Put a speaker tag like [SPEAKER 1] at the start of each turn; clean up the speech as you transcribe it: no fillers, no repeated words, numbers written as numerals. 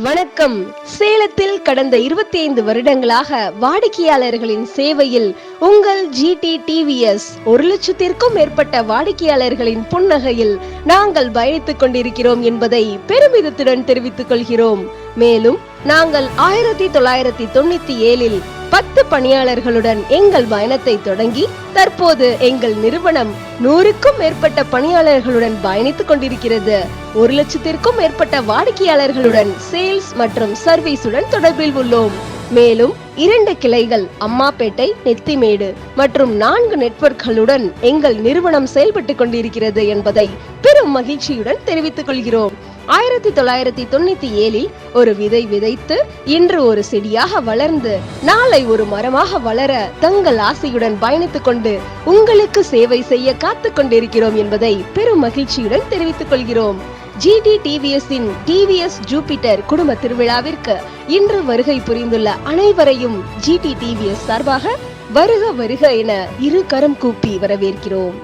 [SPEAKER 1] வணக்கம். சேலத்தில் கடந்த 25 வருடங்களாக வாடிக்கையாளர்களின் சேவையில் உங்கள் GT TVS 1,00,000க்கும் மேற்பட்ட வாடிக்கையாளர்களின் புன்னகையில் நாங்கள் பயணித்துக் கொண்டிருக்கிறோம் என்பதை பெருமிதத்துடன் தெரிவித்துக் கொள்கிறோம். மேலும் நாங்கள் 1997இல் 10 பணியாளர்களுடன் எங்கள் பயணத்தை தொடங்கி தற்போது எங்கள் நிறுவனம் 100க்கும் மேற்பட்ட பணியாளர்களுடன் பயணித்துக் கொண்டிருக்கிறது. 1,00,000க்கும் மேற்பட்ட வாடிக்கையாளர்களுடன் சேல்ஸ் மற்றும் சர்வீஸுடன் தொடர்பில் உள்ளோம். மேலும் 2 கிளைகள் அம்மாப்பேட்டை, நெத்திமேடு மற்றும் 4 நெட்வொர்க்குகளுடன் எங்கள் நிறுவனம் செயல்பட்டுக் கொண்டிருக்கிறது என்பதை பெரும் மகிழ்ச்சியுடன் தெரிவித்துக் கொள்கிறோம். 1997இல் ஒரு விதை விதைத்து இன்று ஒரு செடியாக வளர்ந்து நாளை ஒரு மரமாக வளர தங்கள் ஆசையுடன் பயணித்துக் கொண்டு உங்களுக்கு சேவை செய்ய காத்துக் கொண்டிருக்கிறோம் என்பதை பெரும் மகிழ்ச்சியுடன் தெரிவித்துக் கொள்கிறோம். GT TVS-இன் TVS ஜூபிட்டர் குடும்ப திருவிழாவிற்கு இன்று வருகை புரிந்துள்ள அனைவரையும் GT TVS சார்பாக வருக வருக என இரு கரம் கூப்பி வரவேற்கிறோம்.